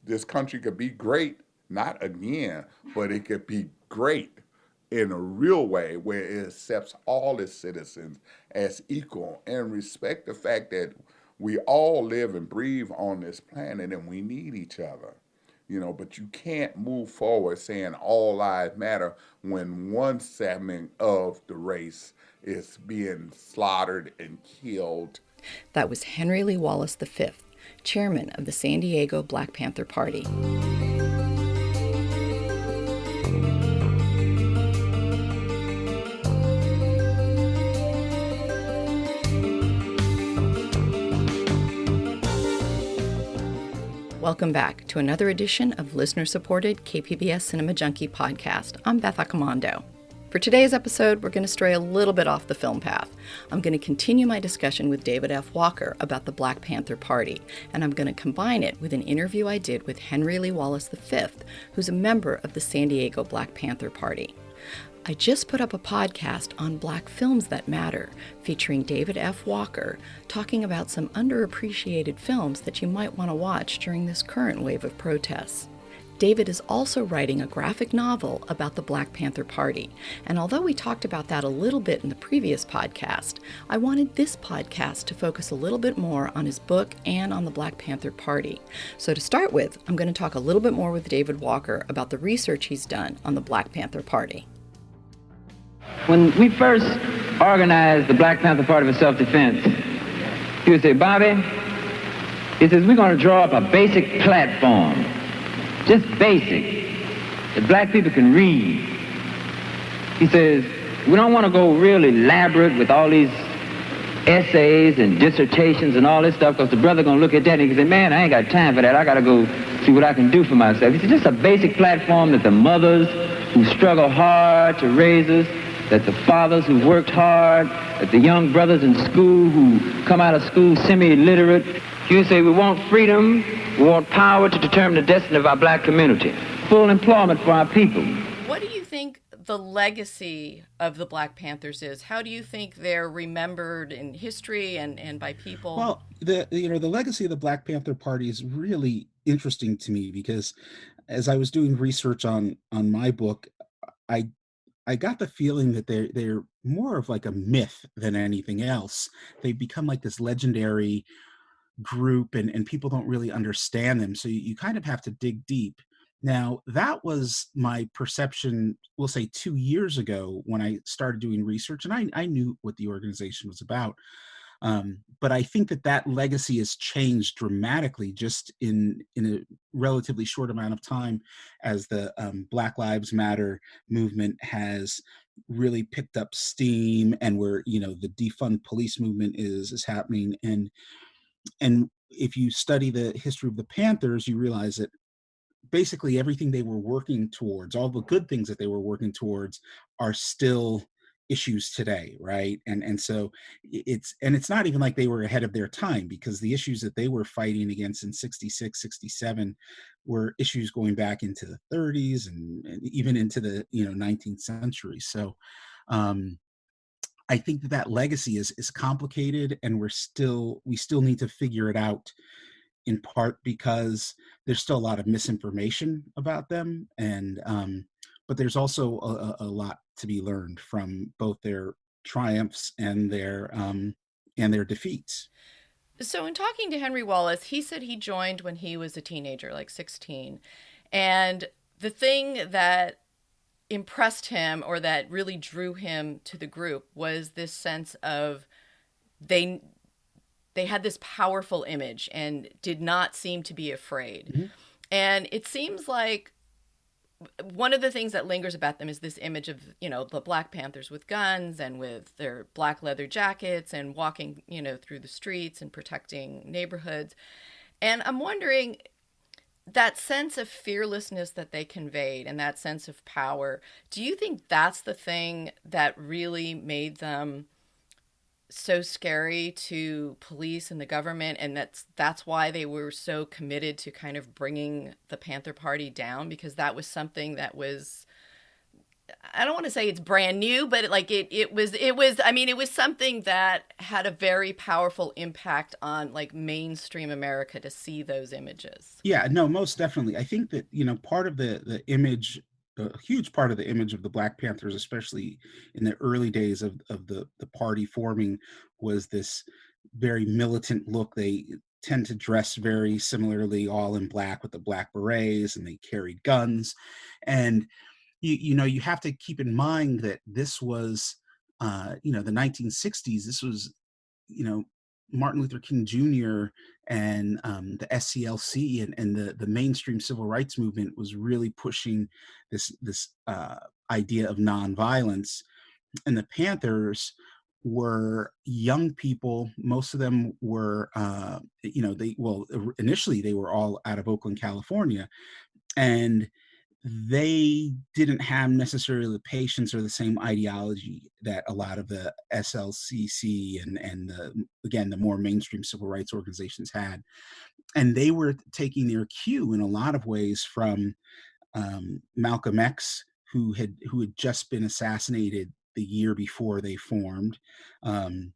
this country could be great, not again, but it could be great in a real way where it accepts all its citizens as equal and respect the fact that we all live and breathe on this planet and we need each other. But you can't move forward saying all lives matter when one segment of the race is being slaughtered and killed. That was Henry Lee Wallace V, chairman of the San Diego Black Panther Party. Welcome back to another edition of listener-supported KPBS Cinema Junkie podcast. I'm Beth Accomando. For today's episode, we're going to stray a little bit off the film path. I'm going to continue my discussion with David F. Walker about the Black Panther Party, and I'm going to combine it with an interview I did with Henry Lee Wallace V, who's a member of the San Diego Black Panther Party. I just put up a podcast on Black Films That Matter, featuring David F. Walker, talking about some underappreciated films that you might want to watch during this current wave of protests. David is also writing a graphic novel about the Black Panther Party, and although we talked about that a little bit in the previous podcast, I wanted this podcast to focus a little bit more on his book and on the Black Panther Party. So to start with, I'm going to talk a little bit more with David Walker about the research he's done on the Black Panther Party. When we first organized the Black Panther Party for self-defense, he would say, Bobby, he says, we're going to draw up a basic platform, just basic, that black people can read. He says, we don't want to go real elaborate with all these essays and dissertations and all this stuff, because the brother going to look at that and he can say, man, I ain't got time for that. I got to go see what I can do for myself. He said, just a basic platform that the mothers who struggle hard to raise us, that the fathers who worked hard, that the young brothers in school who come out of school semi-illiterate. You say we want freedom, we want power to determine the destiny of our black community, full employment for our people. What do you think the legacy of the Black Panthers is? How do you think they're remembered in history and by people? Well, the legacy of the Black Panther Party is really interesting to me because as I was doing research on my book, I got the feeling that they're more of like a myth than anything else. They've become like this legendary group and people don't really understand them. So you kind of have to dig deep. Now, that was my perception, we'll say 2 years ago when I started doing research, and I knew what the organization was about. But I think that legacy has changed dramatically just in a relatively short amount of time as the Black Lives Matter movement has really picked up steam, and where the defund police movement is happening. And if you study the history of the Panthers, you realize that basically everything they were working towards, all the good things that they were working towards, are still issues today, right? And so it's not even like they were ahead of their time, because the issues that they were fighting against in 66, 67 were issues going back into the 30s and even into the 19th century. So I think that legacy is complicated, and we still need to figure it out, in part because there's still a lot of misinformation about them, and but there's also a lot to be learned from both their triumphs and their defeats. So in talking to Henry Wallace, he said he joined when he was a teenager, like 16. And the thing that impressed him, or that really drew him to the group, was this sense of they had this powerful image and did not seem to be afraid. Mm-hmm. And it seems like one of the things that lingers about them is this image of, the Black Panthers with guns and with their black leather jackets and walking, through the streets and protecting neighborhoods. And I'm wondering, that sense of fearlessness that they conveyed and that sense of power, do you think that's the thing that really made them so scary to police and the government, and that's why they were so committed to kind of bringing the Panther Party down, because that was something that was I don't want to say it's brand new, but like it was I mean it was something that had a very powerful impact on like mainstream America to see those images. Yeah, no, most definitely. I think that, part of the image, a huge part of the image of the Black Panthers, especially in the early days of the party forming, was this very militant look. They tend to dress very similarly, all in black with the black berets, and they carried guns. And you have to keep in mind that this was, the 1960s. This was, you know, Martin Luther King Jr. and the SCLC, and the mainstream civil rights movement was really pushing this idea of nonviolence. And the Panthers were young people. Most of them were, initially they were all out of Oakland, California, and they didn't have necessarily the patience or the same ideology that a lot of the SLCC and again the more mainstream civil rights organizations had, and they were taking their cue in a lot of ways from Malcolm X, who had just been assassinated the year before they formed. Um,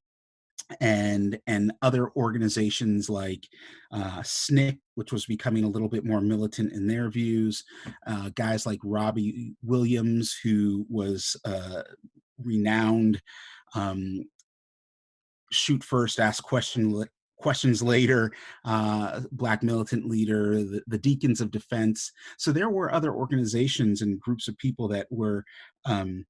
and other organizations like SNCC, which was becoming a little bit more militant in their views. Guys like Robbie Williams, who was renowned um, shoot first, ask questions later, Black militant leader, the Deacons of Defense. So there were other organizations and groups of people that were um,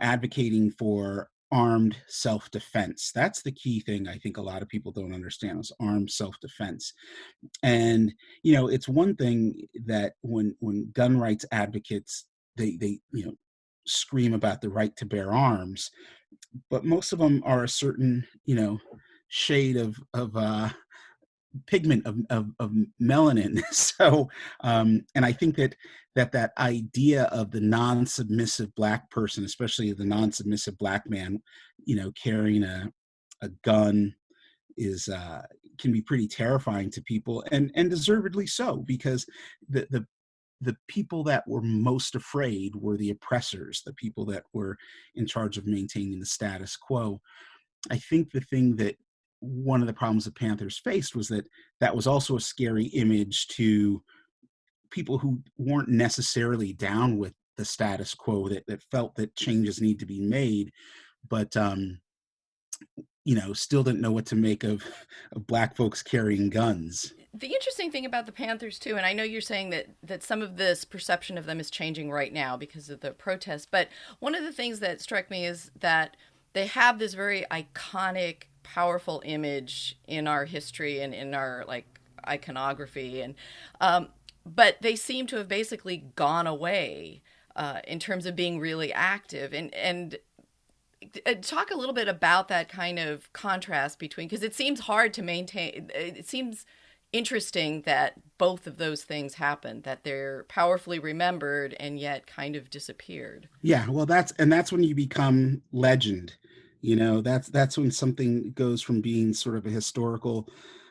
advocating for armed self-defense. That's the key thing I think a lot of people don't understand, is armed self-defense. And it's one thing that when gun rights advocates, they scream about the right to bear arms, but most of them are a certain shade of pigment of melanin. So, and I think that idea of the non-submissive Black person, especially the non-submissive Black man, carrying a gun, is can be pretty terrifying to people, and deservedly so, because the people that were most afraid were the oppressors, the people that were in charge of maintaining the status quo. I think the thing that one of the problems the Panthers faced was that was also a scary image to people who weren't necessarily down with the status quo, that felt that changes need to be made, but still didn't know what to make of Black folks carrying guns. The interesting thing about the Panthers too, and I know you're saying that some of this perception of them is changing right now because of the protests, but one of the things that struck me is that they have this very iconic, powerful image in our history and in our like iconography, and but they seem to have basically gone away in terms of being really active, and talk a little bit about that kind of contrast between, because it seems hard to maintain. It seems interesting that both of those things happened, that they're powerfully remembered and yet kind of disappeared. Yeah, well, that's when you become legend. That's when something goes from being sort of a historical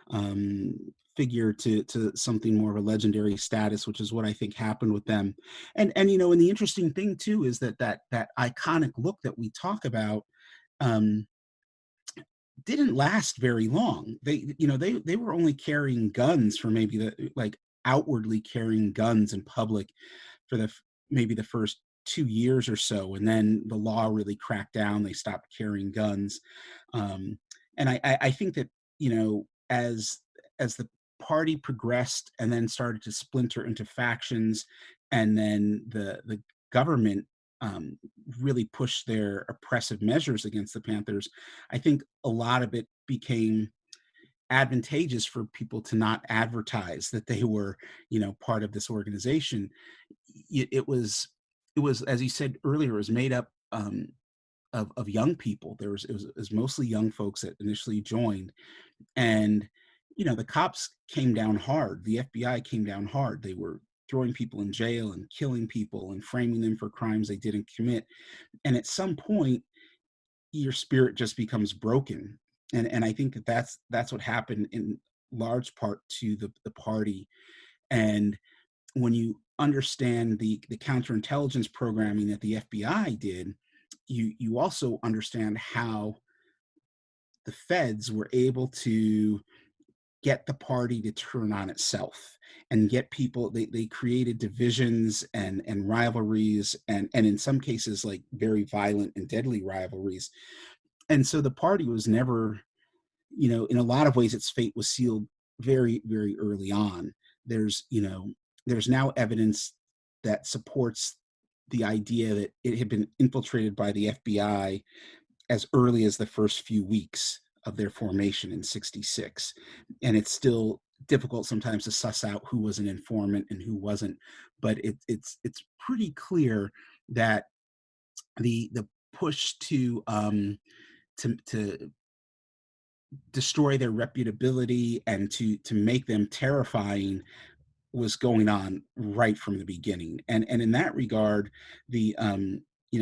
um, figure to something more of a legendary status, which is what I think happened with them. And the interesting thing too is that iconic look that we talk about um, didn't last very long. They were only carrying guns for maybe outwardly carrying guns in public for maybe the first 2 years or so, and then the law really cracked down. They stopped carrying guns, and I think that as the party progressed and then started to splinter into factions, and then the government really pushed their oppressive measures against the Panthers, I think a lot of it became advantageous for people to not advertise that they were, part of this organization. It was, as you said earlier, it was made up of young people. It was mostly young folks that initially joined, and the cops came down hard. The FBI came down hard. They were throwing people in jail and killing people and framing them for crimes they didn't commit. And at some point, your spirit just becomes broken. And I think that's what happened in large part to the party. And when you understand the counterintelligence programming that the FBI did, you also understand how the feds were able to get the party to turn on itself and get people. They created divisions and rivalries, and in some cases like very violent and deadly rivalries. And so the party was never, in a lot of ways its fate was sealed very, very early on. There's now evidence that supports the idea that it had been infiltrated by the FBI as early as the first few weeks of their formation in 66. And it's still difficult sometimes to suss out who was an informant and who wasn't. But it's pretty clear that the push to destroy their reputability and to make them terrifying was going on right from the beginning. And in that regard, the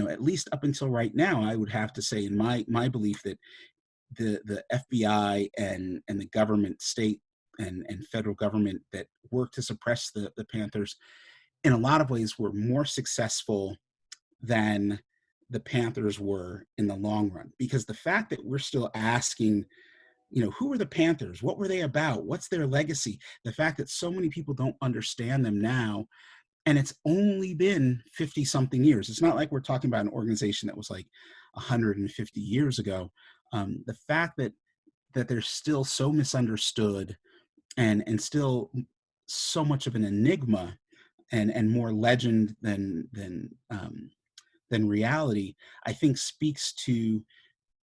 at least up until right now, I would have to say, in my belief, that the FBI and the government, state and federal government that worked to suppress the Panthers, in a lot of ways were more successful than the Panthers were in the long run. Because the fact that we're still asking, who are the Panthers? What were they about? What's their legacy? The fact that so many people don't understand them now, and it's only been 50 something years. It's not like we're talking about an organization that was like 150 years ago. The fact that they're still so misunderstood and still so much of an enigma and more legend than reality, I think speaks to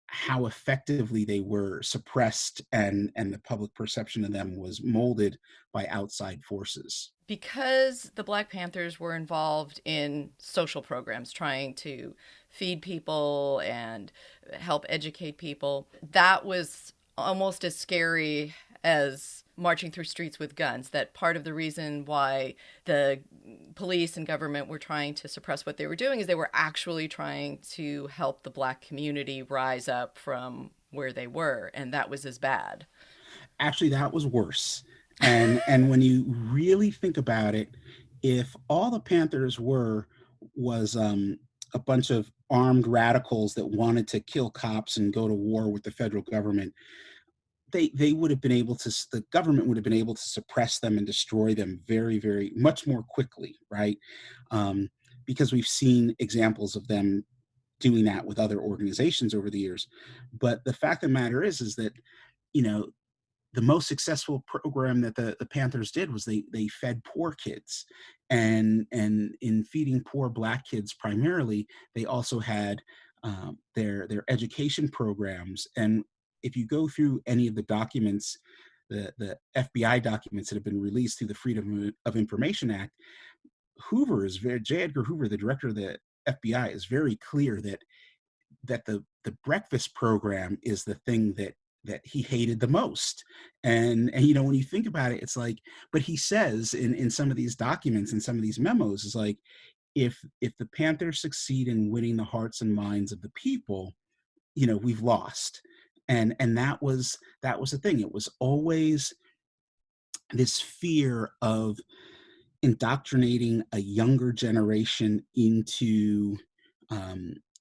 how effectively they were suppressed, and the public perception of them was molded by outside forces. Because the Black Panthers were involved in social programs trying to feed people and help educate people, that was almost as scary as marching through streets with guns. That part of the reason why the police and government were trying to suppress what they were doing is they were actually trying to help the Black community rise up from where they were, and that was as bad. Actually, that was worse. And when you really think about it, if all the Panthers was a bunch of armed radicals that wanted to kill cops and go to war with the federal government, they would have been able to, the government would have been able to suppress them and destroy them very, very much more quickly, right? Because we've seen examples of them doing that with other organizations over the years. But the fact of the matter is that, you know, the most successful program that the Panthers did was they fed poor kids, and in feeding poor Black kids primarily, they also had their education programs. And if you go through any of the documents, the FBI documents that have been released through the Freedom of Information Act, J. Edgar Hoover, the director of the FBI, is very clear that the breakfast program is the thing that he hated the most. And you know, when you think about it, it's like, but he says in some of these documents and some of these memos, is like, if the Panthers succeed in winning the hearts and minds of the people, you know, we've lost. And that was the thing. It was always this fear of indoctrinating a younger generation into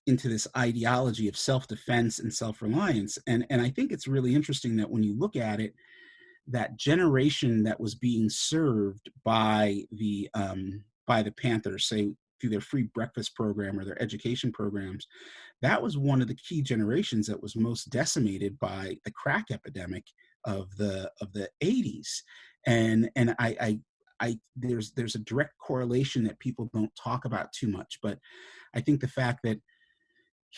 this ideology of self-defense and self-reliance. And I think it's really interesting that when you look at it, that generation that was being served by the Panthers, say through their free breakfast program or their education programs, that was one of the key generations that was most decimated by the crack epidemic of the 80s. And there's a direct correlation that people don't talk about too much, but I think the fact that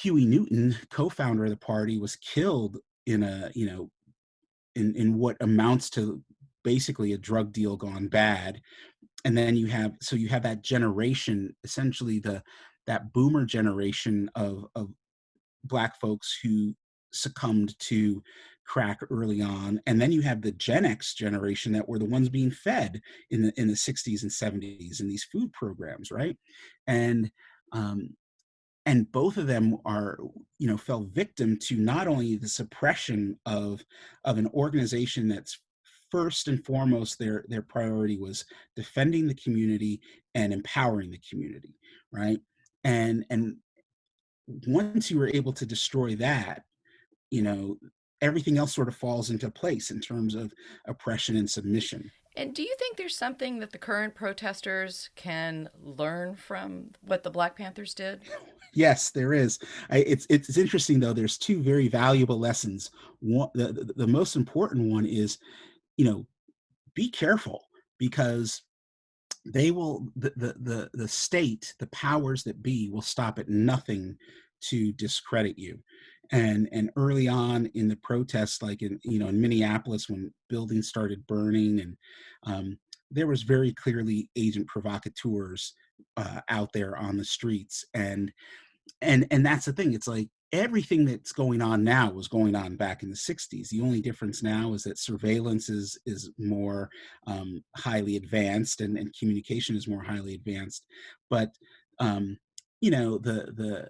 Huey Newton, co-founder of the party, was killed in in what amounts to basically a drug deal gone bad. And then you have that generation, essentially that boomer generation of Black folks who succumbed to crack early on. And then you have the Gen X generation that were the ones being fed in the 60s and 70s in these food programs, right? And both of them fell victim to not only the suppression of an organization that's first and foremost, their priority was defending the community and empowering the community, right? And once you were able to destroy that, you know, everything else sort of falls into place in terms of oppression and submission. And do you think there's something that the current protesters can learn from what the Black Panthers did? Yes, there is. It's interesting though. There's two very valuable lessons. One, the most important one is, you know, be careful, because they will the state, the powers that be, will stop at nothing to discredit you. And early on in the protests, like in Minneapolis, when buildings started burning, and there was very clearly agent provocateurs out there on the streets. And that's the thing. It's like everything that's going on now was going on back in the 60s. The only difference now is that surveillance is more highly advanced, and communication is more highly advanced. But um, the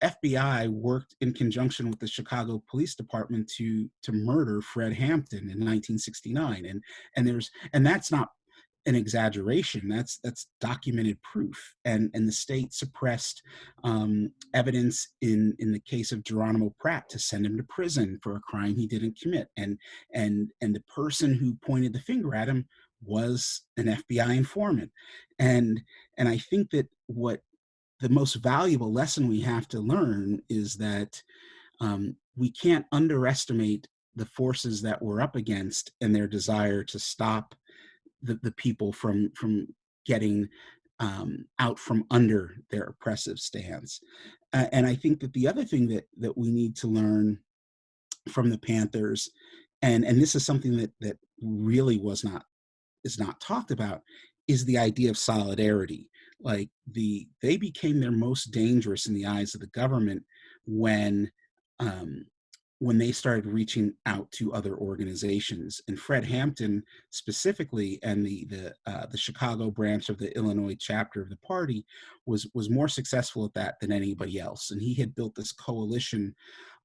FBI worked in conjunction with the Chicago Police Department to murder Fred Hampton in 1969, and that's not an exaggeration. That's documented proof, and the state suppressed evidence in the case of Geronimo Pratt to send him to prison for a crime he didn't commit, and the person who pointed the finger at him was an FBI informant. And I think that what the most valuable lesson we have to learn is that we can't underestimate the forces that we're up against and their desire to stop the people from getting out from under their oppressive stance. And I think that the other thing that we need to learn from the Panthers, and this is something that really is not talked about, is the idea of solidarity. Like they became their most dangerous in the eyes of the government when um, when they started reaching out to other organizations. And Fred Hampton specifically, and the Chicago branch of the Illinois chapter of the party, was more successful at that than anybody else. And he had built this coalition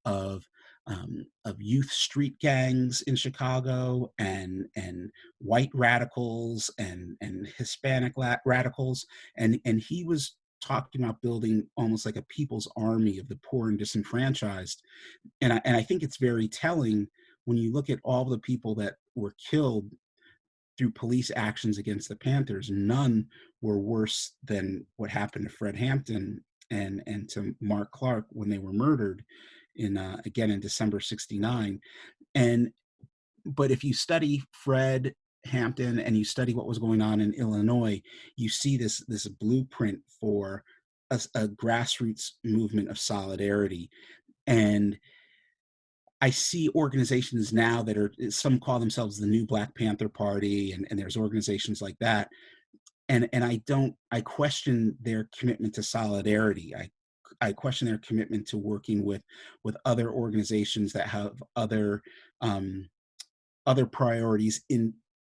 of youth street gangs in Chicago, and white radicals, and Hispanic radicals, and he was talking about building almost like a people's army of the poor and disenfranchised. And I think it's very telling when you look at all the people that were killed through police actions against the Panthers. None were worse than what happened to Fred Hampton and to Mark Clark when they were murdered again in December '69. And but if you study Fred Hampton and you study what was going on in Illinois, you see this blueprint for a grassroots movement of solidarity. And I see organizations now that are, some call themselves the New Black Panther Party, and there's organizations like that. And I question their commitment to solidarity. I question their commitment to working with other organizations that have other priorities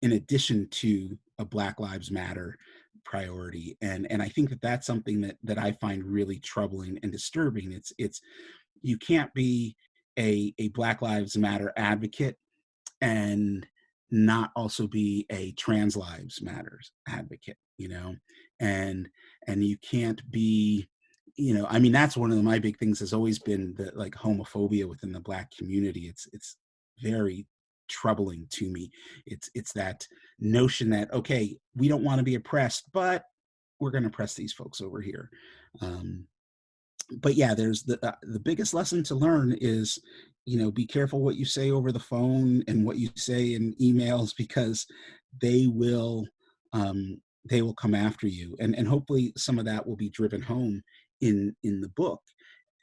in addition to a Black Lives Matter priority. And I think that that's something that I find really troubling and disturbing. It's you can't be a Black Lives Matter advocate and not also be a trans lives matters advocate, and you can't be, I mean, that's one of my big things has always been the like homophobia within the Black community. It's very troubling to me. It's that notion that, okay, we don't want to be oppressed, but we're going to oppress these folks over here. But yeah, there's the biggest lesson to learn is, be careful what you say over the phone and what you say in emails, because they will come after you, and hopefully some of that will be driven home in the book.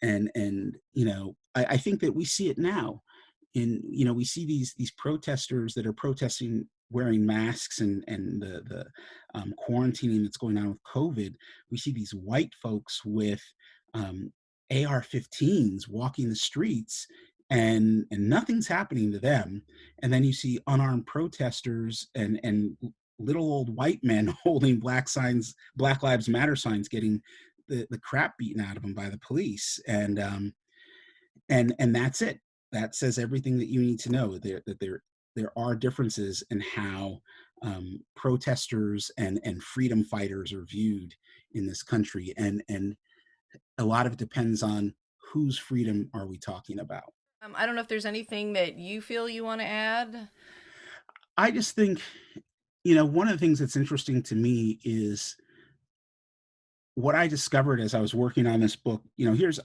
And I think that we see it now. We see these protesters that are protesting wearing masks, and the quarantining that's going on with COVID. We see these white folks with AR-15s walking the streets, and nothing's happening to them. And then you see unarmed protesters and little old white men holding Black Lives Matter signs, getting the crap beaten out of them by the police. And that's it. That says everything that you need to know. That they're there are differences in how protesters and freedom fighters are viewed in this country, and a lot of it depends on whose freedom are we talking about. I don't know if there's anything that you feel you want to add. I just think, one of the things that's interesting to me is what I discovered as I was working on this book.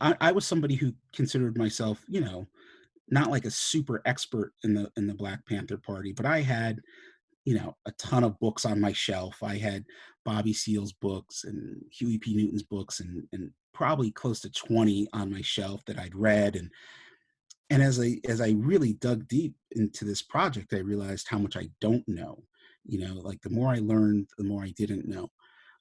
I was somebody who considered myself, not like a super expert in the Black Panther Party, but I had, a ton of books on my shelf. I had Bobby Seale's books and Huey P. Newton's books, and probably close to 20 on my shelf that I'd read. And as I really dug deep into this project, I realized how much I don't know. Like the more I learned, the more I didn't know.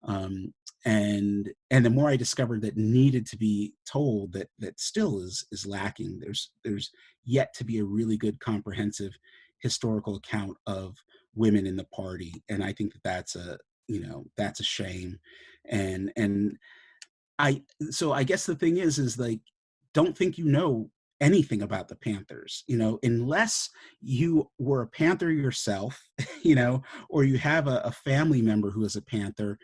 Um, and the more I discovered that needed to be told, that still is lacking. There's yet to be a really good comprehensive historical account of women in the party, and I think that's a shame. And I so I guess the thing is like, don't think anything about the Panthers, unless you were a Panther yourself, or you have a family member who is a Panther.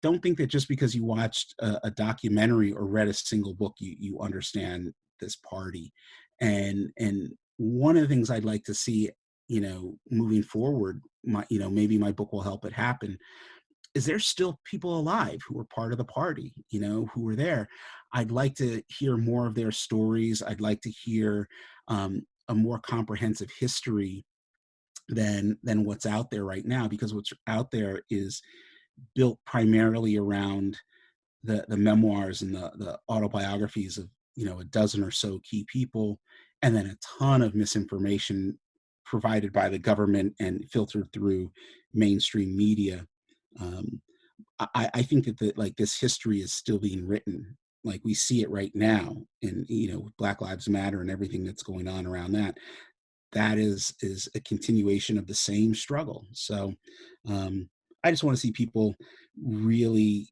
Don't think that just because you watched a documentary or read a single book, you understand this party. And one of the things I'd like to see, moving forward, maybe my book will help it happen, is there's still people alive who were part of the party, who were there. I'd like to hear more of their stories. I'd like to hear a more comprehensive history than what's out there right now, because what's out there is built primarily around the memoirs and the autobiographies of a dozen or so key people, and then a ton of misinformation provided by the government and filtered through mainstream media. um, I think that like this history is still being written, like we see it right now in Black Lives Matter and everything that's going on around that. That is a continuation of the same struggle. So um, I just want to see people really,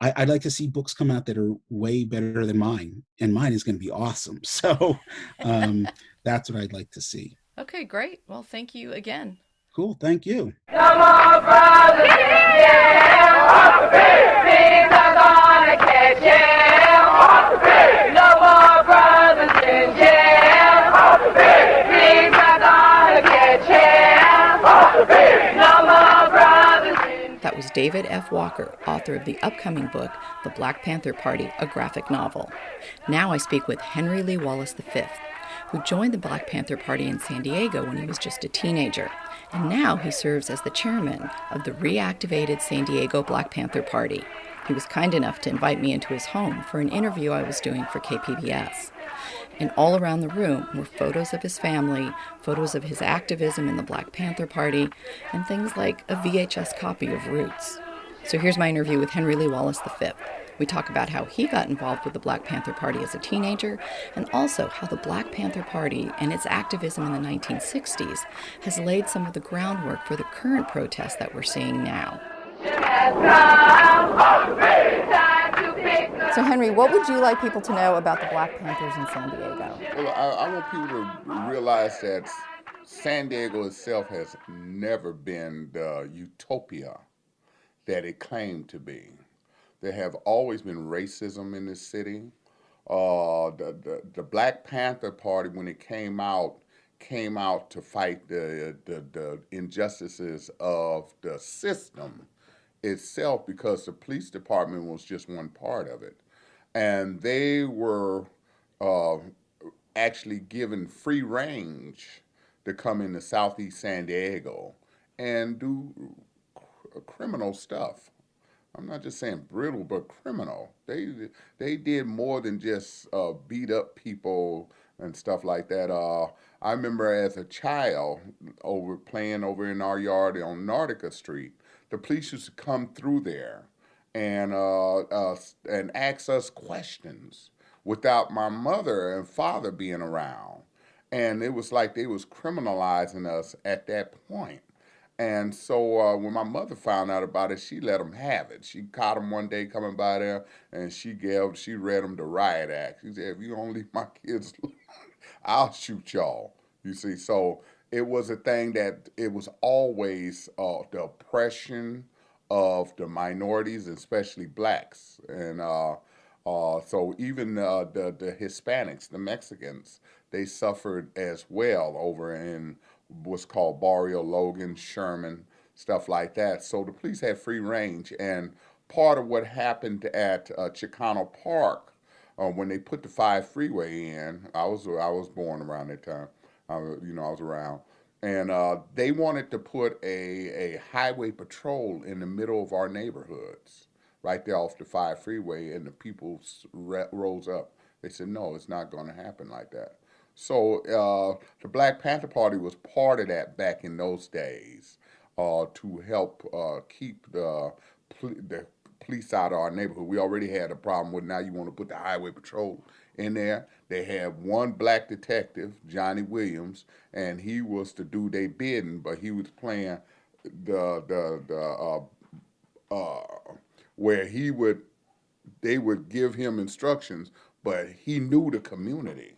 I'd like to see books come out that are way better than mine, and mine is going to be awesome. So that's what I'd like to see. Okay, great. Well, thank you again. Cool. Thank you. Come on, brothers, yeah. Things are gonna catch him. No more brothers in jail. Things are gonna catch him. No more brothers in That was David F. Walker, author of the upcoming book, The Black Panther Party, a graphic novel. Now I speak with Henry Lee Wallace V, who joined the Black Panther Party in San Diego when he was just a teenager. And now he serves as the chairman of the reactivated San Diego Black Panther Party. He was kind enough to invite me into his home for an interview I was doing for KPBS. And all around the room were photos of his family, photos of his activism in the Black Panther Party, and things like a VHS copy of Roots. So here's my interview with Henry Lee Wallace V. We talk about how he got involved with the Black Panther Party as a teenager, and also how the Black Panther Party and its activism in the 1960s has laid some of the groundwork for the current protests that we're seeing now. So Henry, what would you like people to know about the Black Panthers in San Diego? Well, I want people to realize that San Diego itself has never been the utopia that it claimed to be. There have always been racism in this city. The Black Panther Party, when it came out to fight the injustices of the system itself, because the police department was just one part of it. And they were uh, actually given free range to come into Southeast San Diego and do criminal stuff. I'm not just saying brutal, but criminal. They did more than just beat up people and stuff like that. I remember as a child playing over in our yard on Nautica Street. The police used to come through there and ask us questions without my mother and father being around, and it was like they was criminalizing us at that point. And so when my mother found out about it, she let them have it. She caught them one day coming by there, and she read them the riot act. She said, "If you don't leave my kids, I'll shoot y'all." You see, so it was a thing that it was always the oppression of the minorities, especially blacks, and so even the Hispanics, the Mexicans, they suffered as well over in what's called Barrio Logan, Sherman, stuff like that. So the police had free range, and part of what happened at Chicano Park when they put the 5 freeway in, I was born around that time. I was around, and they wanted to put a highway patrol in the middle of our neighborhoods, right there off the 5 freeway, and the people rose up. They said, no, it's not going to happen like that. So the Black Panther Party was part of that back in those days to help keep the police out of our neighborhood. We already had a problem with, now you want to put the highway patrol in there. They had one black detective, Johnny Williams, and he was to do their bidding, but he was playing the where they would give him instructions, but he knew the community.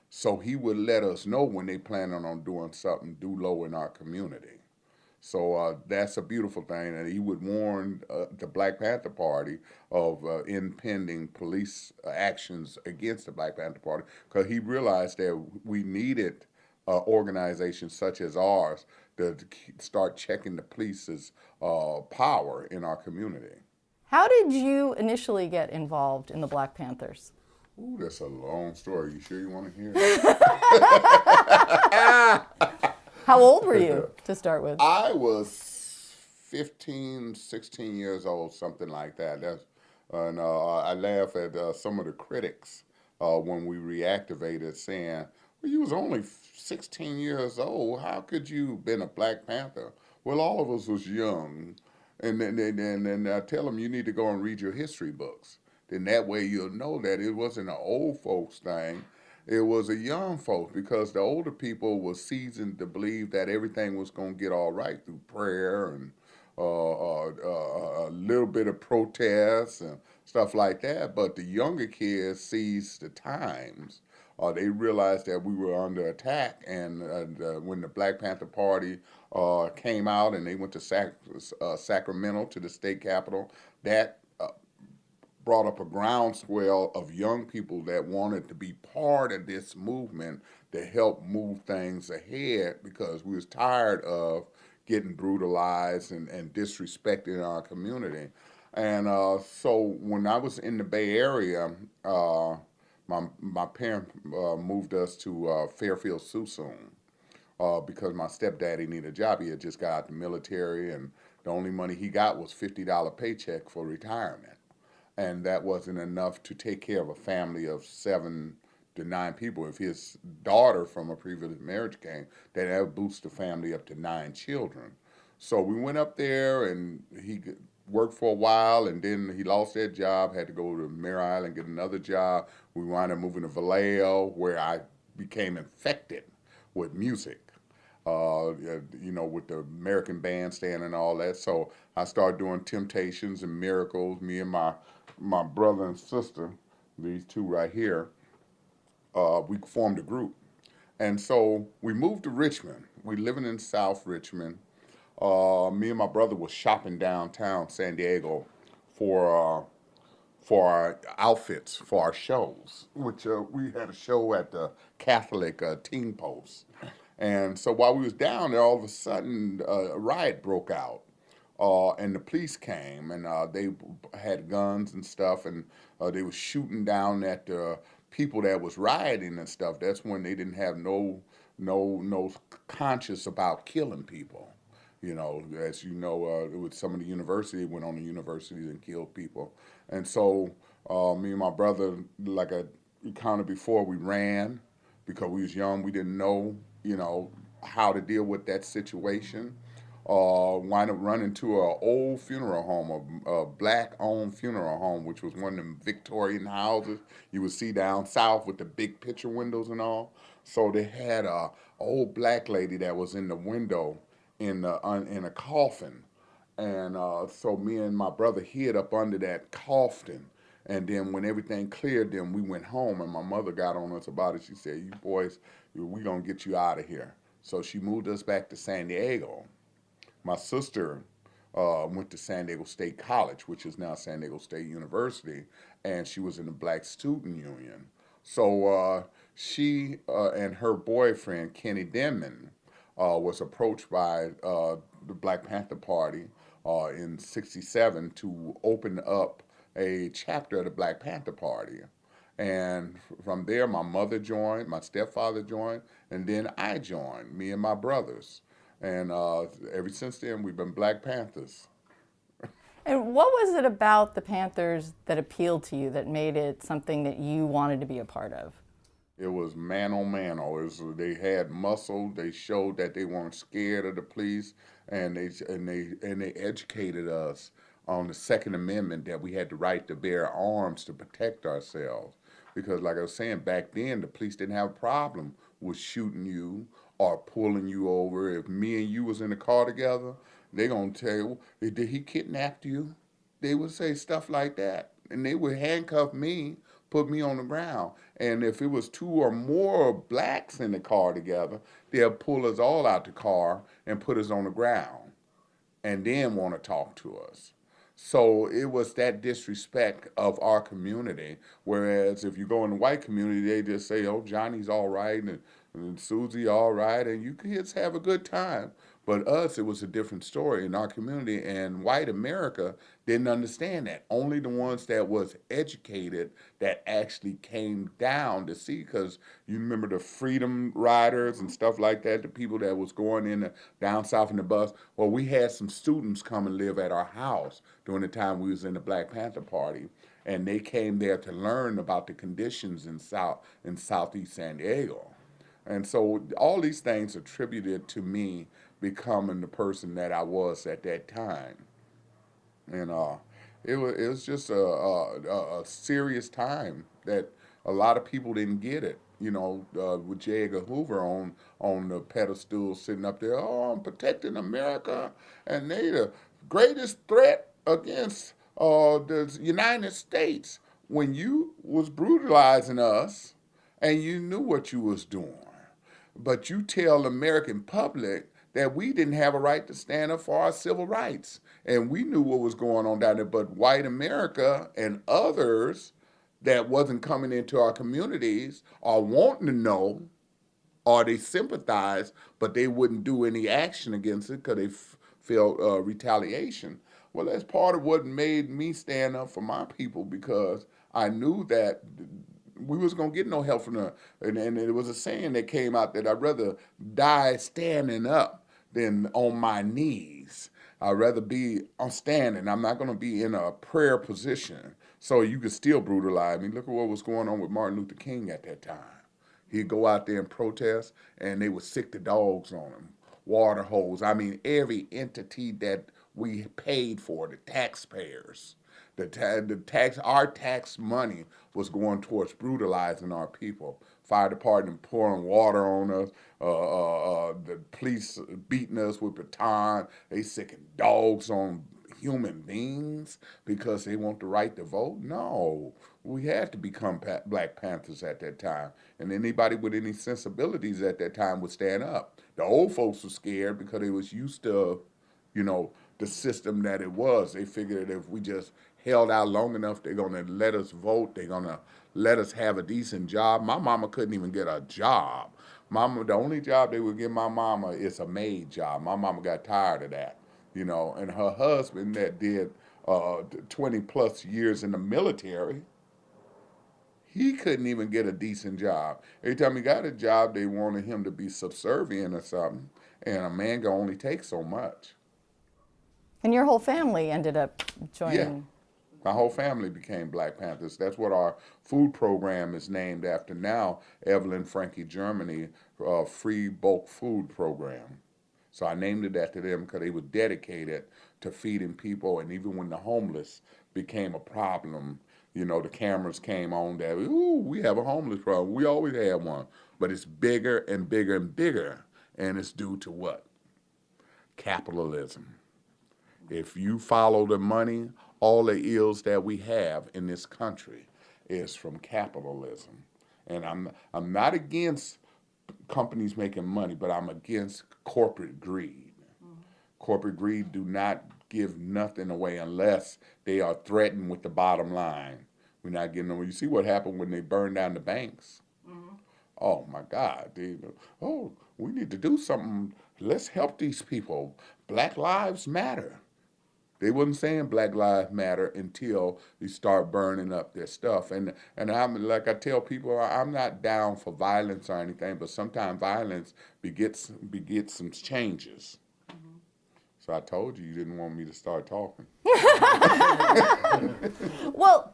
So he would let us know when they planning on doing something do low in our community. So that's a beautiful thing, and he would warn the Black Panther Party of impending police actions against the Black Panther Party, because he realized that we needed organizations such as ours to start checking the police's power in our community. How did you initially get involved in the Black Panthers? Ooh, that's a long story. You sure you want to hear it? How old were you to start with? I was 15, 16 years old, something like that. And I laugh at some of the critics when we reactivated, saying, well, you was only 16 years old. How could you been a Black Panther? Well, all of us was young. And then I tell them, you need to go and read your history books. Then that way you'll know that it wasn't an old folks thing. It was a young folks, because the older people were seasoned to believe that everything was going to get all right through prayer and a little bit of protest and stuff like that. But the younger kids seized the times. They realized that we were under attack, and when the Black Panther Party came out and they went to Sacramento, to the state capitol, that brought up a groundswell of young people that wanted to be part of this movement to help move things ahead, because we was tired of getting brutalized and disrespected in our community. And so when I was in the Bay Area, my parents moved us to Fairfield, Suisun, because my stepdaddy needed a job. He had just got out the military, and the only money he got was $50 paycheck for retirement. And that wasn't enough to take care of a family of 7 to 9 people. If his daughter from a previous marriage came, then that would boost the family up to 9 children. So we went up there, and he worked for a while, and then he lost that job, had to go to Mare Island, get another job. We wound up moving to Vallejo, where I became infected with music. With the American Bandstand and all that. So I started doing Temptations and Miracles. Me and my brother and sister, these two right here, we formed a group. And so we moved to Richmond. We living in South Richmond. Me and my brother was shopping downtown San Diego for our outfits for our shows, which we had a show at the Catholic Teen Post. And so while we was down there, all of a sudden a riot broke out. And the police came, and they had guns and stuff, and they were shooting down at the people that was rioting and stuff. That's when they didn't have no conscience about killing people. As you know, with some of the university, went on the universities and killed people. And so me and my brother, like I recounted before, we ran because we was young. We didn't know, how to deal with that situation. Wind up running to an old funeral home, a black-owned funeral home, which was one of them Victorian houses you would see down south with the big picture windows and all. So they had a old black lady that was in the window in a coffin, and so me and my brother hid up under that coffin. And then when everything cleared, then we went home, and my mother got on us about it. She said, "You boys, we gonna get you out of here." So she moved us back to San Diego. My sister went to San Diego State College, which is now San Diego State University, and she was in the Black Student Union. So she and her boyfriend, Kenny Denman, was approached by the Black Panther Party in '67 to open up a chapter of the Black Panther Party. And from there, my mother joined, my stepfather joined, and then I joined, me and my brothers. And ever since then, we've been Black Panthers. And what was it about the Panthers that appealed to you, that made it something that you wanted to be a part of? It was man on man. They had muscle. They showed that they weren't scared of the police, and they educated us on the Second Amendment, that we had the right to bear arms to protect ourselves. Because, like I was saying, back then the police didn't have a problem with shooting you or pulling you over. If me and you was in the car together, they gonna tell you, did he kidnap you? They would say stuff like that, and they would handcuff me, put me on the ground. And if it was two or more blacks in the car together, they'll pull us all out the car and put us on the ground, and then want to talk to us. So it was that disrespect of our community. Whereas if you go in the white community, they just say, "Oh, Johnny's all right," and Susie all right, and you kids have a good time. But us, it was a different story in our community, and white America didn't understand that. Only the ones that was educated that actually came down to see, because you remember the Freedom Riders and stuff like that, the people that was going in down south in the bus. Well, we had some students come and live at our house during the time we was in the Black Panther Party, and they came there to learn about the conditions in Southeast San Diego. And so all these things attributed to me becoming the person that I was at that time. And it was just a serious time that a lot of people didn't get it. With J. Edgar Hoover on the pedestal sitting up there, "Oh, I'm protecting America, and they the greatest threat against the United States," when you was brutalizing us and you knew what you was doing. But you tell the American public that we didn't have a right to stand up for our civil rights. And we knew what was going on down there. But white America and others that wasn't coming into our communities are wanting to know, or they sympathize, but they wouldn't do any action against it because they felt retaliation. Well, that's part of what made me stand up for my people, because I knew that we was gonna get no help from them. And it was a saying that came out that I'd rather die standing up than on my knees. I'd rather be on standing. I'm not gonna be in a prayer position. So you could still brutalize me. Look at what was going on with Martin Luther King at that time. He'd go out there and protest, and they would sick the dogs on him. Water hose. I mean, every entity that we paid for, the taxpayers, our tax money was going towards brutalizing our people. Fire department pouring water on us, the police beating us with baton. They sicking dogs on human beings because they want the right to vote. No, we had to become Black Panthers at that time, and anybody with any sensibilities at that time would stand up. The old folks were scared because they was used to, the system that it was. They figured if we just held out long enough, they're gonna let us vote. They're gonna let us have a decent job. My mama couldn't even get a job. The only job they would give my mama is a maid job. My mama got tired of that, and her husband that did 20 plus years in the military, he couldn't even get a decent job. Every time he got a job, they wanted him to be subservient or something, and a man can only take so much. And your whole family ended up Yeah, joining. my whole family became Black Panthers. That's what our food program is named after now, Evelyn Frankie Germany, free bulk food program. So I named it after them because they were dedicated to feeding people. And even when the homeless became a problem, the cameras came on that, "Ooh, we have a homeless problem. We always had one." But it's bigger and bigger and bigger. And it's due to what? Capitalism. If you follow the money, all the ills that we have in this country is from capitalism. And I'm not against companies making money, but I'm against corporate greed. Corporate greed do not give nothing away unless they are threatened with the bottom line. We're not getting them. You see what happened when they burned down the banks? Oh my God! Oh, we need to do something. Let's help these people. Black Lives Matter. They wasn't saying Black Lives Matter until you start burning up their stuff. And I'm like I tell people, I'm not down for violence or anything, but sometimes violence begets some changes. So I told you didn't want me to start talking. Well,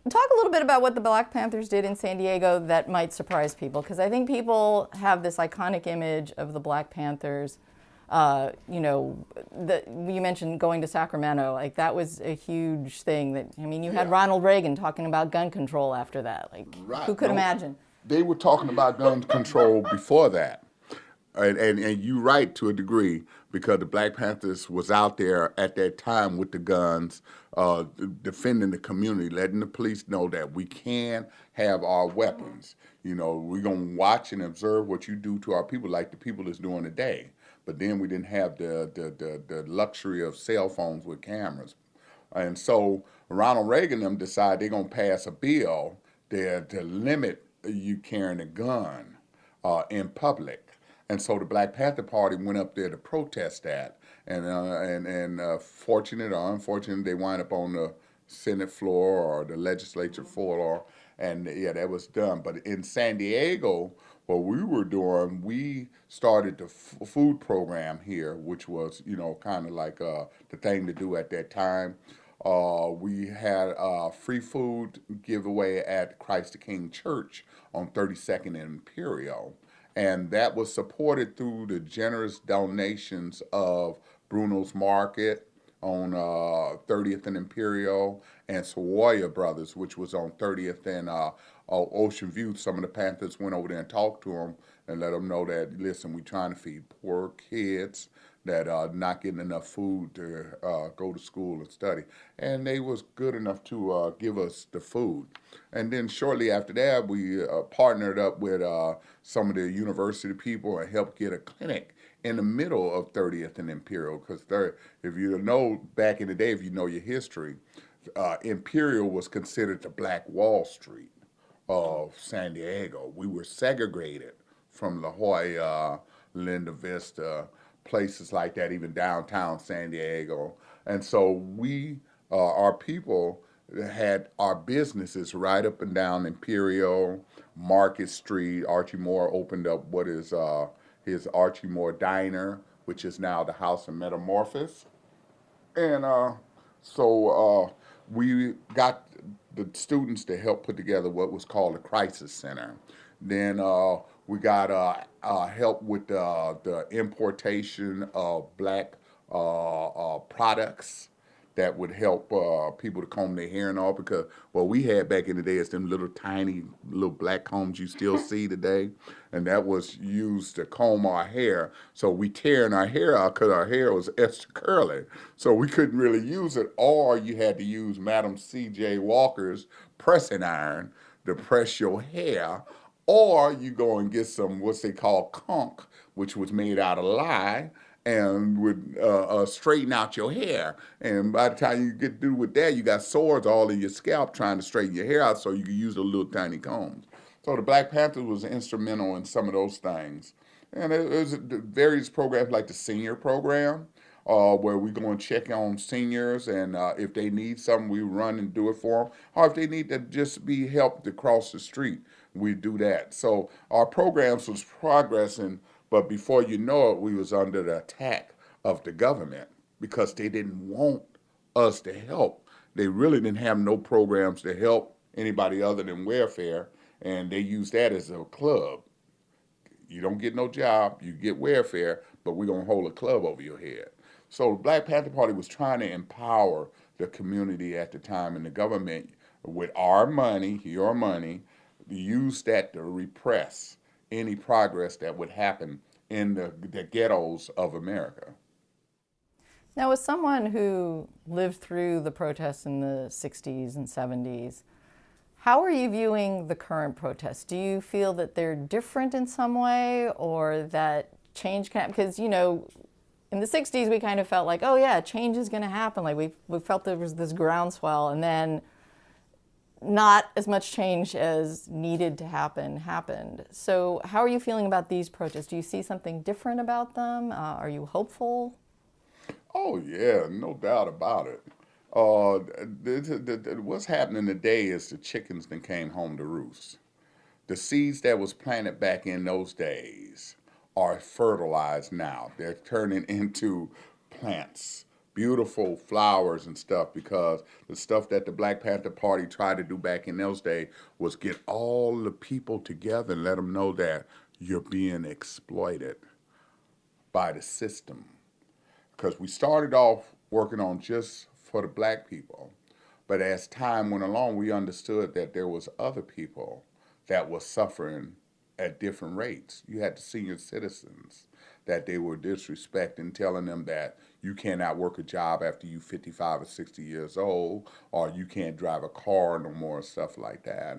talk a little bit about what the Black Panthers did in San Diego that might surprise people, because I think people have this iconic image of the Black Panthers. You mentioned going to Sacramento, like that was a huge thing. You had Ronald Reagan talking about gun control after that. Like, Right. who could imagine? They were talking about gun control before that. And you're right to a degree, because the Black Panthers was out there at that time with the guns, defending the community, letting the police know that we can have our weapons. We're going to watch and observe what you do to our people like the people is doing today. But then we didn't have the luxury of cell phones with cameras. And so Ronald Reagan and them decided they're going to pass a bill there to limit you carrying a gun in public. And so the Black Panther Party went up there to protest that. And fortunate or unfortunate, they wind up on the Senate floor or the legislature floor. And yeah, that was done. But in San Diego, what we were doing, we started the food program here, which was, kind of like the thing to do at that time. We had a free food giveaway at Christ the King Church on 32nd and Imperial. And that was supported through the generous donations of Bruno's Market on 30th and Imperial, and Sawaya Brothers, which was on 30th and Ocean View. Some of the Panthers went over there and talked to them and let them know that, listen, we're trying to feed poor kids that are not getting enough food to go to school and study. And they was good enough to give us the food. And then shortly after that, we partnered up with some of the university people and helped get a clinic in the middle of 30th and Imperial. Because if you know, back in the day, if you know your history, Imperial was considered the Black Wall Street of San Diego. We were segregated from La Jolla, Linda Vista, places like that, even downtown San Diego. And so our people had our businesses right up and down Imperial, Market Street. Archie Moore opened up what is his Archie Moore Diner, which is now the House of Metamorphosis. And so we got the students to help put together what was called a crisis center. Then we got help with the importation of black products that would help people to comb their hair and all, because what we had back in the day is them little tiny little black combs you still see today, and that was used to comb our hair. So we tearing our hair out because our hair was extra curly, so we couldn't really use it, or you had to use Madam C.J. Walker's pressing iron to press your hair, or you go and get some what they call conch, which was made out of lye, and would straighten out your hair. And by the time you get through with that, you got sores all in your scalp trying to straighten your hair out so you can use the little tiny combs. So the Black Panthers was instrumental in some of those things. And it was various programs like the senior program, where we go and check on seniors, and if they need something, we run and do it for them. Or if they need to just be helped to cross the street, we do that. So our programs was progressing, but before you know it, we was under the attack of the government because they didn't want us to help. They really didn't have no programs to help anybody other than welfare, and they used that as a club. You don't get no job, you get welfare, but we're going to hold a club over your head. So the Black Panther Party was trying to empower the community at the time, and the government, with our money, your money, used that to repress any progress that would happen in the ghettos of America. Now, as someone who lived through the protests in the 60s and 70s, How are you viewing the current protests? Do you feel that they're different in some way, or that change can, because, you know, in the 60s we kind of felt like, oh yeah, change is going to happen. Like we felt there was this groundswell, and then not as much change as needed to happen happened. So how are you feeling about these protests? Do you see something different about them? Are you hopeful? Oh yeah, no doubt about it. What's happening today is the chickens that came home to roost. The seeds that was planted back in those days are fertilized now. They're turning into plants, beautiful flowers and stuff, because the stuff that the Black Panther Party tried to do back in those days was get all the people together and let them know that you're being exploited by the system. Because we started off working on just for the black people, but as time went along, we understood that there was other people that were suffering at different rates. You had the senior citizens that they were disrespecting, telling them that you cannot work a job after you 55 or 60 years old, or you can't drive a car no more, stuff like that.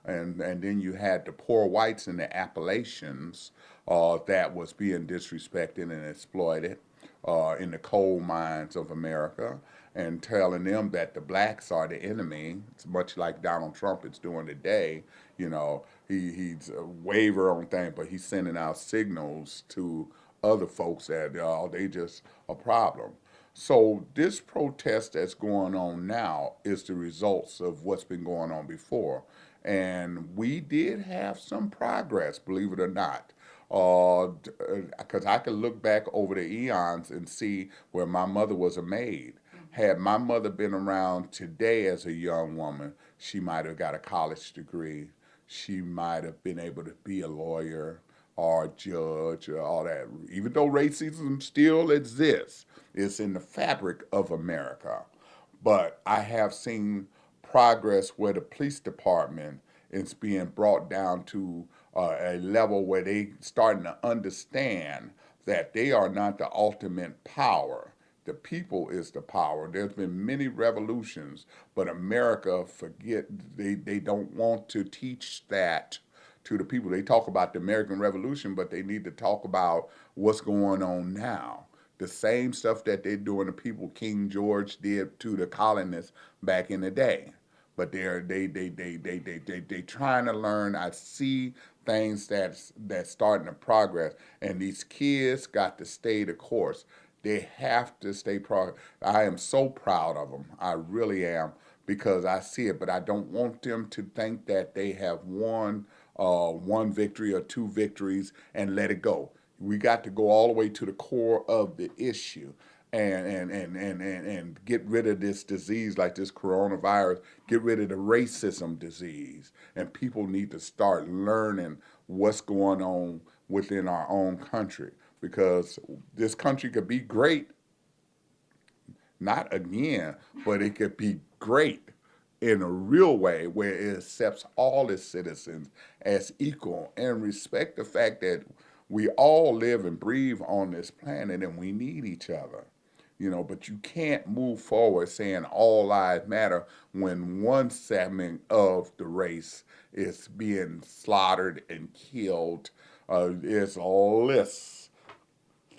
And then you had the poor whites in the Appalachians that was being disrespected and exploited in the coal mines of America, and telling them that the blacks are the enemy. It's much like Donald Trump is doing today. You know, he's a waiver on things, but he's sending out signals to other folks that they just a problem. So this protest that's going on now is the results of what's been going on before. And we did have some progress, believe it or not. Because I could look back over the eons and see where my mother was a maid. Had my mother been around today as a young woman, she might have got a college degree. She might have been able to be a lawyer or a judge or all that. Even though racism still exists, it's in the fabric of America. But I have seen progress where the police department is being brought down to a level where they starting to understand that they are not the ultimate power. The people is the power. There's been many revolutions, but America they don't want to teach that to the people. They talk about the American Revolution, but they need to talk about what's going on now. The same stuff that they're doing to people King George did to the colonists back in the day. But they trying to learn. I see things that's starting to progress, and these kids got to stay the course. They have to stay pro. I am so proud of them. I really am, because I see it, but I don't want them to think that they have won one victory or two victories and let it go. We got to go all the way to the core of the issue and get rid of this disease like this coronavirus, get rid of the racism disease. And people need to start learning what's going on within our own country, because this country could be great, not again, but it could be great in a real way where it accepts all its citizens as equal and respect the fact that we all live and breathe on this planet and we need each other. You know, but you can't move forward saying all lives matter when one segment of the race is being slaughtered and killed. It's a list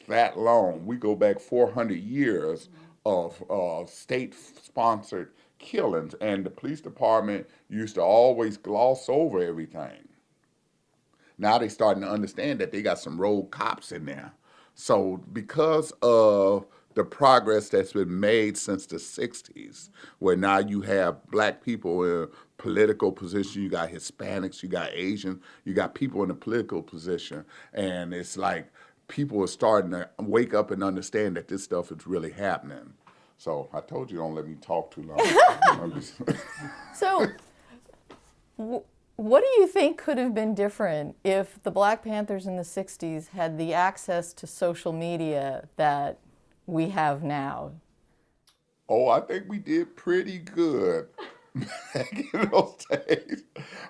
that long. We go back 400 years of state-sponsored killings, and the police department used to always gloss over everything. Now they starting to understand that they got some rogue cops in there. So because of the progress that's been made since the 60s, where now you have black people in political position, you got Hispanics, you got Asians, you got people in a political position, and it's like people are starting to wake up and understand that this stuff is really happening. So I told you don't let me talk too long. So what do you think could have been different if the Black Panthers in the 60s had the access to social media that we have now? Oh, I think we did pretty good back in those days.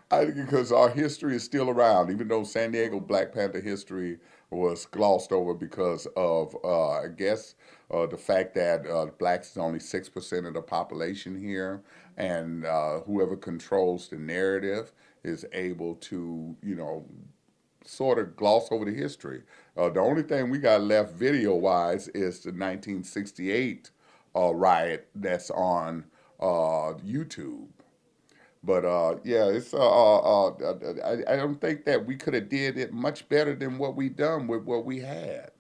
I think because our history is still around, even though San Diego Black Panther history was glossed over because of, I guess, The fact that blacks is only 6% of the population here, and whoever controls the narrative is able to, sort of gloss over the history. The only thing we got left video wise is the 1968 riot that's on YouTube. But yeah, I don't think that we could have did it much better than what we done with what we had.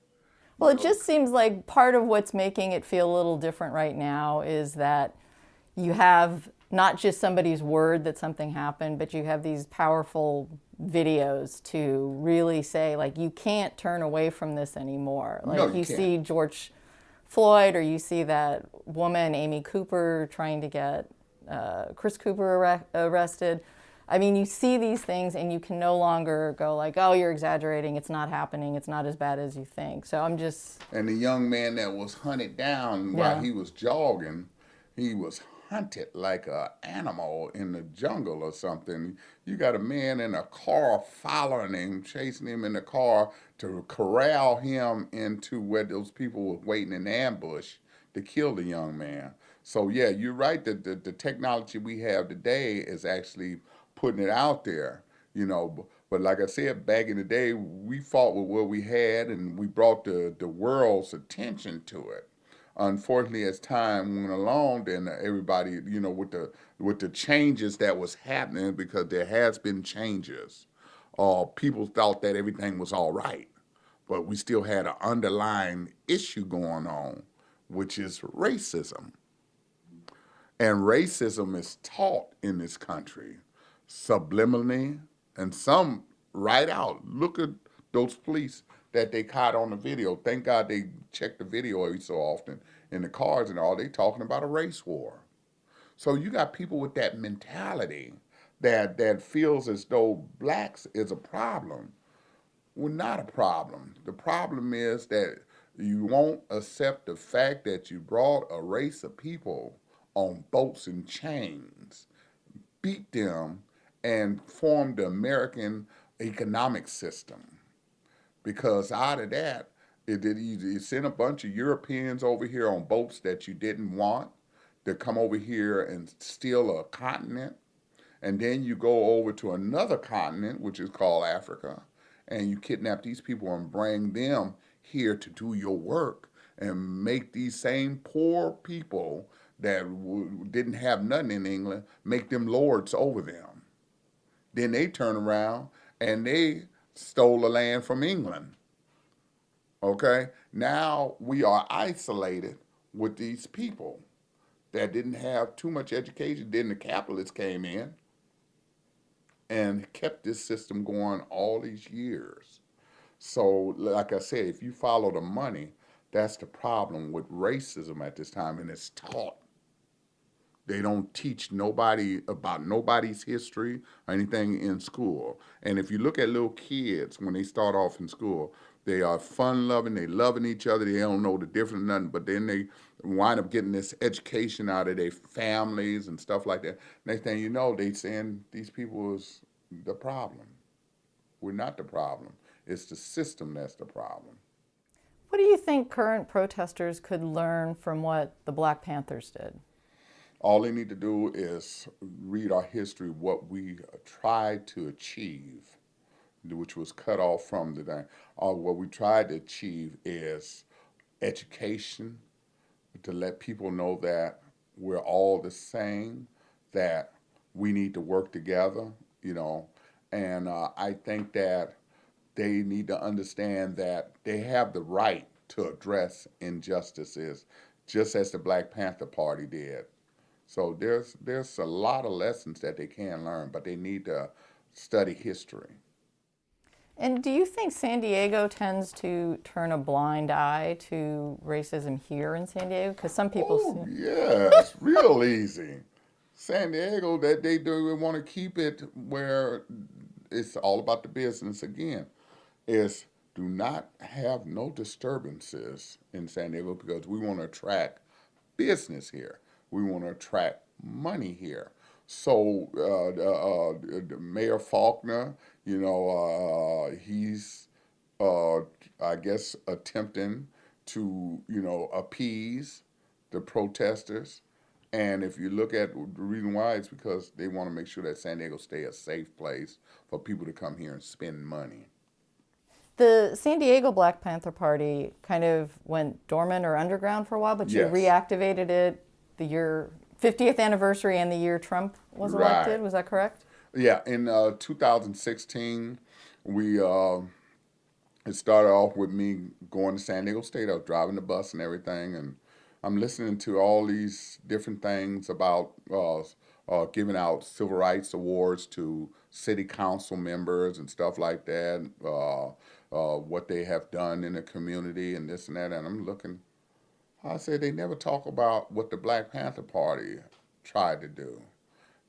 Well, You it know, just seems like part of what's making it feel a little different right now is that you have not just somebody's word that something happened, but you have these powerful videos to really say, like, you can't turn away from this anymore. Like, No, you you can't. see George Floyd, or you see that woman, Amy Cooper, trying to get Chris Cooper arrested. I mean, you see these things and you can no longer go like, oh, you're exaggerating. It's not happening. It's not as bad as you think. So I'm just, And the young man that was hunted down while yeah. he was jogging, he was hunted like a animal in the jungle or something. You got a man in a car following him, chasing him in the car to corral him into where those people were waiting in ambush to kill the young man. So yeah, you're right that the technology we have today is actually putting it out there, But like I said, back in the day, we fought with what we had, and we brought the world's attention to it. Unfortunately, as time went along, then everybody, with the changes that was happening, because there has been changes, people thought that everything was all right, but we still had an underlying issue going on, which is racism. And racism is taught in this country subliminally, and some right out. Look at those police that they caught on the video. Thank God they check the video every so often in the cars and all. They talking about a race war. So you got people with that mentality that feels as though blacks is a problem. Well, not a problem. The problem is that you won't accept the fact that you brought a race of people on boats and chains, beat them, and formed the American economic system. Because out of that, you sent a bunch of Europeans over here on boats that you didn't want to come over here and steal a continent. And then you go over to another continent, which is called Africa, and you kidnap these people and bring them here to do your work and make these same poor people that didn't have nothing in England, make them lords over them. Then they turn around and they stole the land from England. Okay? Now we are isolated with these people that didn't have too much education. Then the capitalists came in and kept this system going all these years. So, like I said, if you follow the money, that's the problem with racism at this time, and it's taught. They don't teach nobody about nobody's history or anything in school. And if you look at little kids when they start off in school, they are fun loving, they loving each other, they don't know the difference, nothing, but then they wind up getting this education out of their families and stuff like that. Next thing you know, they saying these people is the problem. We're not the problem. It's the system that's the problem. What do you think current protesters could learn from what the Black Panthers did? All they need to do is read our history, what we tried to achieve, which was cut off from the thing. What we tried to achieve is education, to let people know that we're all the same, that we need to work together, And I think that they need to understand that they have the right to address injustices, just as the Black Panther Party did. So there's a lot of lessons that they can learn, but they need to study history. And do you think San Diego tends to turn a blind eye to racism here in San Diego? Because some people Oh, yeah, it's real easy. San Diego, that they do want to keep it where it's all about the business again, is do not have no disturbances in San Diego because we want to attract business here. We want to attract money here. So Mayor Faulkner, he's, I guess, attempting to, appease the protesters. And if you look at the reason why, it's because they want to make sure that San Diego stay a safe place for people to come here and spend money. The San Diego Black Panther Party kind of went dormant or underground for a while, but you Yes. reactivated it the year 50th anniversary and the year Trump was elected. Right. Was that correct? Yeah, in 2016, it started off with me going to San Diego State. I was driving the bus and everything, and I'm listening to all these different things about giving out civil rights awards to city council members and stuff like that, what they have done in the community and this and that. And I'm looking, I said, they never talk about what the Black Panther Party tried to do.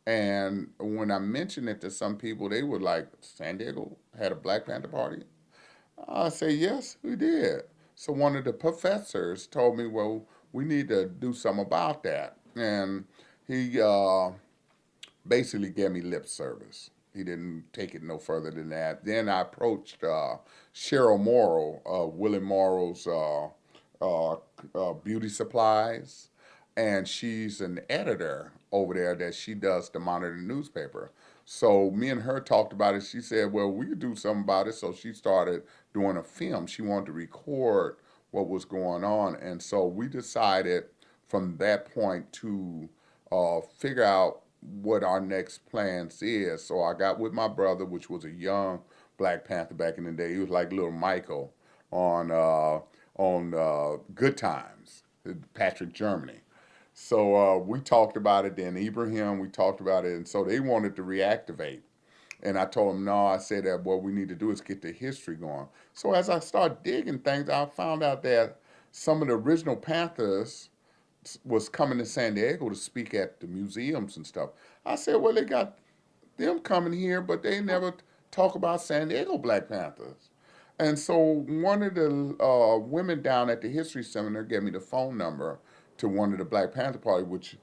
And when I mentioned it to some people, they were like, San Diego had a Black Panther Party? I say, yes, we did. So one of the professors told me, well, we need to do something about that. And he basically gave me lip service. He didn't take it no further than that. Then I approached Cheryl Morrow, Willie Morrow's beauty supplies, and she's an editor over there that she does to monitor the newspaper. So me and her talked about it. She said, well, we could do something about it. So she started doing a film. She wanted to record what was going on. And so we decided from that point to figure out what our next plans is. So I got with my brother, which was a young Black Panther back in the day. He was like little Michael on Good Times, Patrick Germany. So we talked about it. Then Ibrahim, we talked about it, and so they wanted to reactivate. And I told them, no, I said that what we need to do is get the history going. So as I started digging things, I found out that some of the original Panthers was coming to San Diego to speak at the museums and stuff. I said, well, they got them coming here, but they never talk about San Diego Black Panthers. And so one of the women down at the history seminar gave me the phone number to one of the Black Panther Party which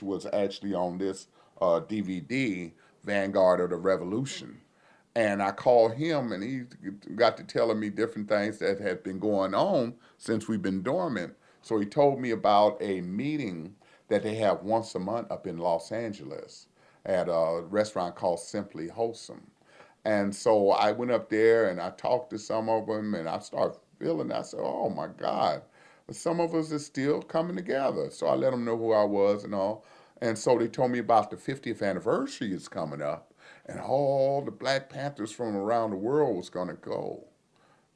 was actually on this DVD, Vanguard of the Revolution. And I called him, and he got to telling me different things that had been going on since we've been dormant. So he told me about a meeting that they have once a month up in Los Angeles at a restaurant called Simply Wholesome. And so I went up there and I talked to some of them, and I started feeling, I said, oh my God, some of us are still coming together. So I let them know who I was and all. And so they told me about the 50th anniversary is coming up, and all the Black Panthers from around the world was going to go.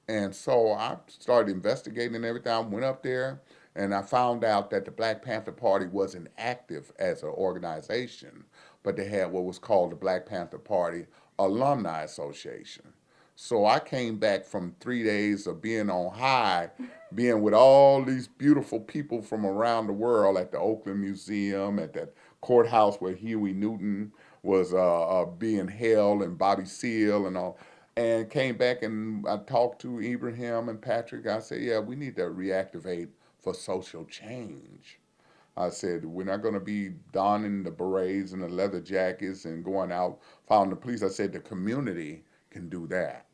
And so I started investigating and everything. I went up there and I found out that the Black Panther Party wasn't active as an organization, but they had what was called the Black Panther Party Alumni Association. So I came back from 3 days of being on high, being with all these beautiful people from around the world at the Oakland Museum, at that courthouse where Huey Newton was being held, and Bobby Seale and all. And came back and I talked to Ibrahim and Patrick. I said, yeah, we need to reactivate for social change. I said, we're not going to be donning the berets and the leather jackets and going out following the police. I said, the community can do that.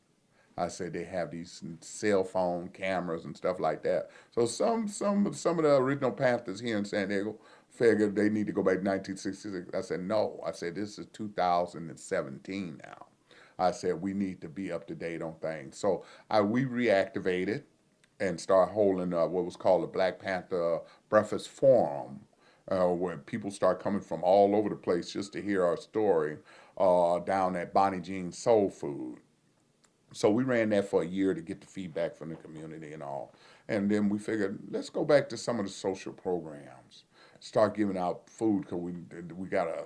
I said, they have these cell phone cameras and stuff like that. So some of the original Panthers here in San Diego figured they need to go back to 1966. I said, no. I said, this is 2017 now. I said, we need to be up to date on things. So we reactivated and started holding what was called the Black Panther Breakfast Forum, where people start coming from all over the place just to hear our story down at Bonnie Jean's Soul Food. So we ran that for a year to get the feedback from the community and all. And then we figured, let's go back to some of the social programs. Start giving out food, because we got a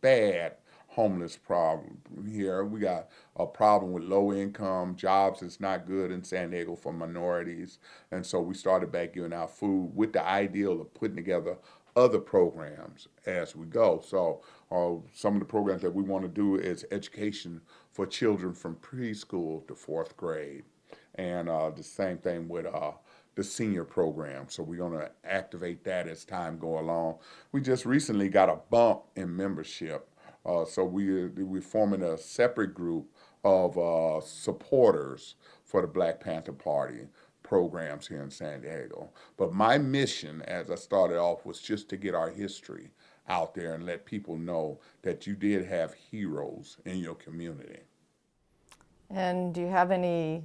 bad homeless problem here. We got a problem with low income. Jobs is not good in San Diego for minorities. And so we started back giving out food with the ideal of putting together other programs as we go. So some of the programs that we want to do is education for children from preschool to fourth grade. And the same thing with the senior program. So we're going to activate that as time go along. We just recently got a bump in membership. So we're forming a separate group of supporters for the Black Panther Party. programs here in San Diego. But my mission, as I started off, was just to get our history out there and let people know that you did have heroes in your community. And do you have any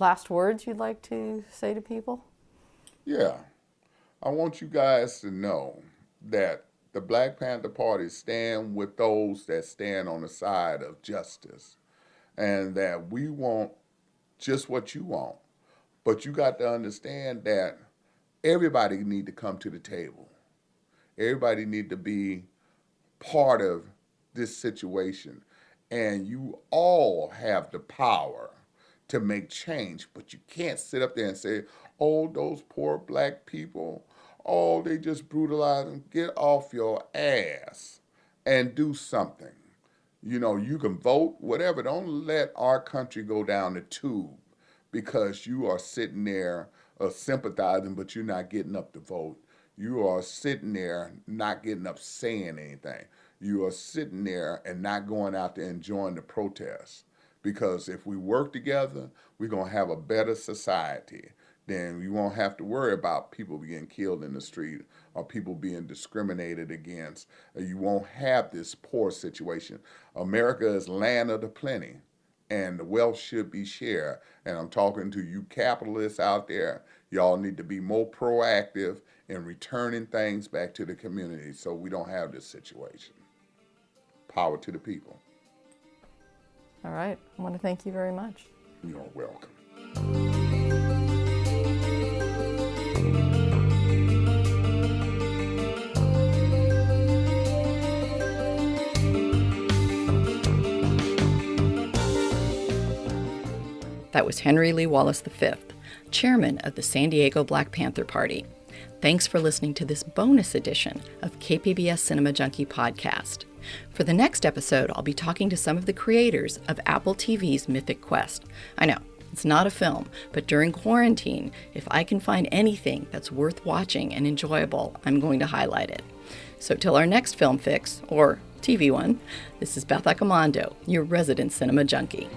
last words you'd like to say to people? Yeah, I want you guys to know that the Black Panther Party stand with those that stand on the side of justice, and that we want just what you want. But you got to understand that everybody need to come to the table. Everybody need to be part of this situation. And you all have the power to make change, but you can't sit up there and say, oh, those poor black people, oh, they just brutalize them. Get off your ass and do something. You know, you can vote, whatever. Don't let our country go down the tube because you are sitting there sympathizing, but you're not getting up to vote. You are sitting there not getting up saying anything. You are sitting there and not going out there and joining the protests. Because if we work together, we're going to have a better society. Then we won't have to worry about people being killed in the street or people being discriminated against. You won't have this poor situation. America is land of the plenty, and the wealth should be shared. And I'm talking to you capitalists out there. Y'all need to be more proactive in returning things back to the community so we don't have this situation. Power to the people. All right. I want to thank you very much. You're welcome. That was Henry Lee Wallace V, chairman of the San Diego Black Panther Party. Thanks for listening to this bonus edition of KPBS Cinema Junkie podcast. For the next episode, I'll be talking to some of the creators of Apple TV's Mythic Quest. I know, it's not a film, but during quarantine, if I can find anything that's worth watching and enjoyable, I'm going to highlight it. So till our next film fix, or TV one, this is Beth Accomando, your resident cinema junkie.